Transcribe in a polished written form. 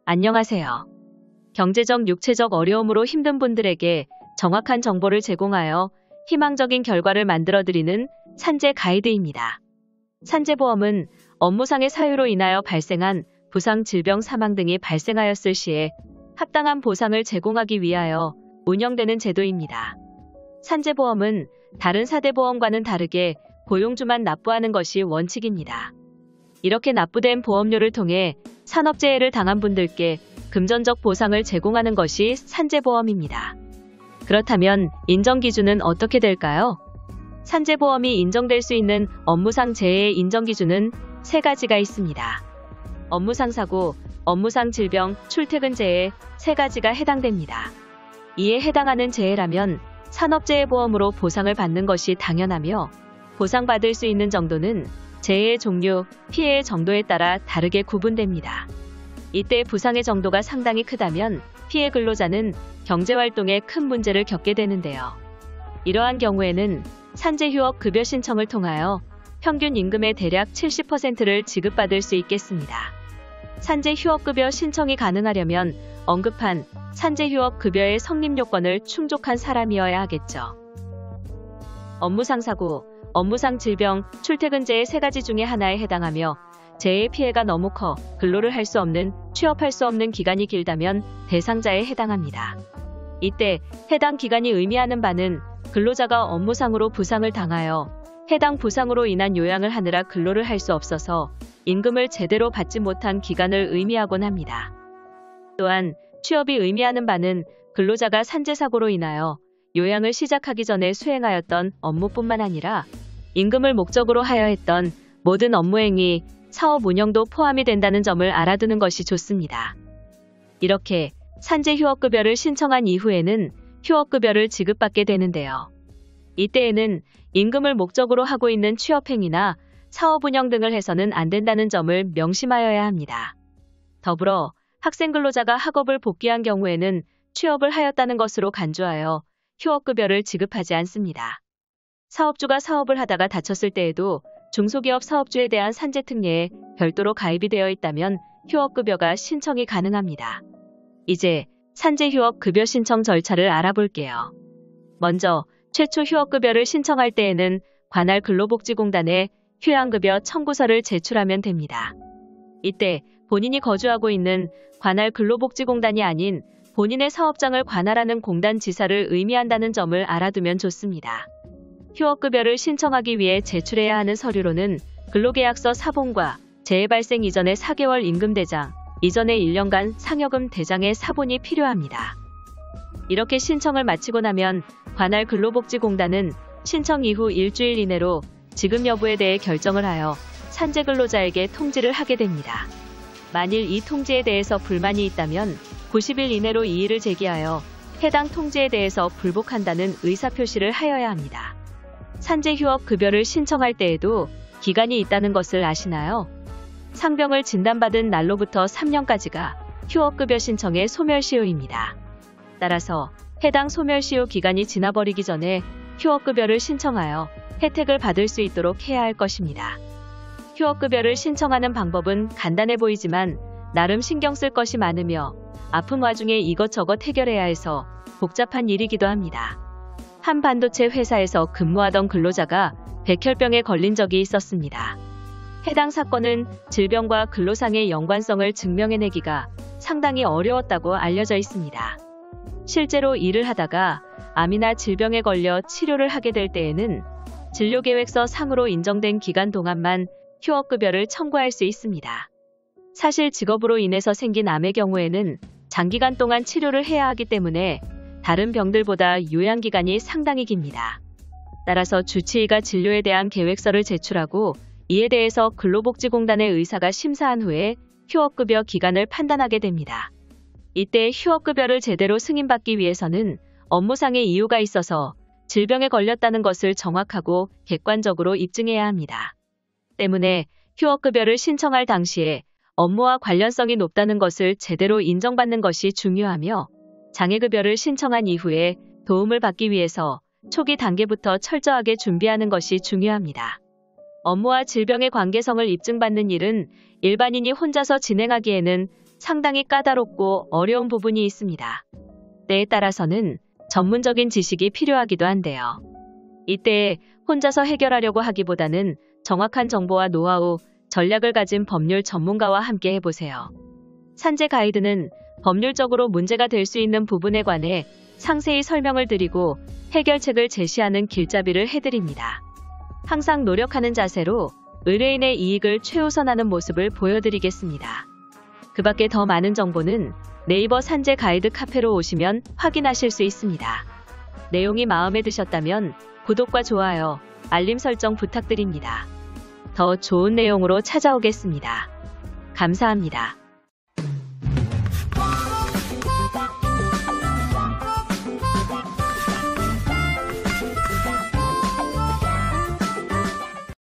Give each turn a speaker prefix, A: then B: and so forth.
A: 안녕하세요. 경제적, 육체적 어려움으로 힘든 분들에게 정확한 정보를 제공하여 희망적인 결과를 만들어드리는 산재 가이드입니다. 산재보험은 업무상의 사유로 인하여 발생한 부상, 질병, 사망 등이 발생하였을 시에 합당한 보상을 제공하기 위하여 운영되는 제도입니다. 산재보험은 다른 4대 보험과는 다르게 고용주만 납부하는 것이 원칙입니다. 이렇게 납부된 보험료를 통해 산업재해를 당한 분들께 금전적 보상을 제공하는 것이 산재보험입니다. 그렇다면 인정기준은 어떻게 될까요? 산재보험이 인정될 수 있는 업무상 재해의 인정기준은 3가지가 있습니다. 업무상 사고, 업무상 질병, 출퇴근 재해 3가지가 해당됩니다. 이에 해당하는 재해라면 산업재해보험으로 보상을 받는 것이 당연하며 보상받을 수 있는 정도는 재해의 종류, 피해의 정도에 따라 다르게 구분됩니다. 이때 부상의 정도가 상당히 크다면 피해 근로자는 경제활동에 큰 문제를 겪게 되는데요. 이러한 경우에는 산재휴업 급여 신청을 통하여 평균 임금의 대략 70%를 지급받을 수 있겠습니다. 산재휴업급여 신청이 가능하려면 언급한 산재휴업 급여의 성립 요건을 충족한 사람이어야 하겠죠. 업무상 사고, 업무상 질병, 출퇴근 재해 3가지 중에 하나에 해당하며 재해의 피해가 너무 커 근로를 할 수 없는, 취업할 수 없는 기간이 길다면 대상자에 해당합니다. 이때 해당 기간이 의미하는 바는 근로자가 업무상으로 부상을 당하여 해당 부상으로 인한 요양을 하느라 근로를 할 수 없어서 임금을 제대로 받지 못한 기간을 의미하곤 합니다. 또한 취업이 의미하는 바는 근로자가 산재사고로 인하여 요양을 시작하기 전에 수행하였던 업무뿐만 아니라 임금을 목적으로 하여 했던 모든 업무행위, 사업 운영도 포함이 된다는 점을 알아두는 것이 좋습니다. 이렇게 산재휴업급여를 신청한 이후에는 휴업급여를 지급받게 되는데요. 이때에는 임금을 목적으로 하고 있는 취업행위나 사업 운영 등을 해서는 안 된다는 점을 명심하여야 합니다. 더불어 학생 근로자가 학업을 복귀한 경우에는 취업을 하였다는 것으로 간주하여 휴업급여를 지급하지 않습니다. 사업주가 사업을 하다가 다쳤을 때에도 중소기업 사업주에 대한 산재특례에 별도로 가입이 되어 있다면 휴업급여가 신청이 가능합니다. 이제 산재휴업 급여 신청 절차를 알아볼게요. 먼저 최초 휴업급여를 신청할 때에는 관할 근로복지공단에 휴양급여 청구서를 제출하면 됩니다. 이때 본인이 거주하고 있는 관할 근로복지공단이 아닌 본인의 사업장을 관할하는 공단 지사를 의미한다는 점을 알아두면 좋습니다. 휴업급여를 신청하기 위해 제출해야 하는 서류로는 근로계약서 사본과 재해 발생 이전의 4개월 임금대장, 이전의 1년간 상여금 대장의 사본이 필요합니다. 이렇게 신청을 마치고 나면 관할 근로복지공단은 신청 이후 일주일 이내로 지급 여부에 대해 결정을 하여 산재 근로자에게 통지를 하게 됩니다. 만일 이 통지에 대해서 불만이 있다면 90일 이내로 이의를 제기하여 해당 통지에 대해서 불복한다는 의사표시를 하여야 합니다. 산재휴업 급여를 신청할 때에도 기간이 있다는 것을 아시나요? 상병을 진단받은 날로부터 3년까지가 휴업급여 신청의 소멸시효입니다. 따라서 해당 소멸시효 기간이 지나버리기 전에 휴업급여를 신청하여 혜택을 받을 수 있도록 해야 할 것입니다. 휴업급여를 신청하는 방법은 간단해 보이지만 나름 신경 쓸 것이 많으며 아픈 와중에 이것저것 해결해야 해서 복잡한 일이기도 합니다. 한 반도체 회사에서 근무하던 근로자가 백혈병에 걸린 적이 있었습니다. 해당 사건은 질병과 근로상의 연관성을 증명해내기가 상당히 어려웠다고 알려져 있습니다. 실제로 일을 하다가 암이나 질병에 걸려 치료를 하게 될 때에는 진료계획서 상으로 인정된 기간 동안만 휴업급여를 청구할 수 있습니다. 사실 직업으로 인해서 생긴 암의 경우에는 장기간 동안 치료를 해야 하기 때문에 다른 병들보다 요양기간이 상당히 깁니다. 따라서 주치의가 진료에 대한 계획서를 제출하고 이에 대해서 근로복지공단의 의사가 심사한 후에 휴업급여 기간을 판단하게 됩니다. 이때 휴업급여를 제대로 승인받기 위해서는 업무상의 이유가 있어서 질병에 걸렸다는 것을 정확하고 객관적으로 입증해야 합니다. 때문에 휴업급여를 신청할 당시에 업무와 관련성이 높다는 것을 제대로 인정받는 것이 중요하며 장애급여를 신청한 이후에 도움을 받기 위해서 초기 단계부터 철저하게 준비하는 것이 중요합니다. 업무와 질병의 관계성을 입증받는 일은 일반인이 혼자서 진행하기에는 상당히 까다롭고 어려운 부분이 있습니다. 때에 따라서는 전문적인 지식이 필요하기도 한데요. 이때 혼자서 해결하려고 하기보다는 정확한 정보와 노하우, 전략을 가진 법률 전문가와 함께 해보세요. 산재 가이드는 법률적으로 문제가 될 수 있는 부분에 관해 상세히 설명을 드리고 해결책을 제시하는 길잡이를 해드립니다. 항상 노력하는 자세로 의뢰인의 이익을 최우선하는 모습을 보여드리겠습니다. 그 밖에 더 많은 정보는 네이버 산재 가이드 카페로 오시면 확인하실 수 있습니다. 내용이 마음에 드셨다면 구독과 좋아요, 알림 설정 부탁드립니다. 더 좋은 내용으로 찾아오겠습니다. 감사합니다.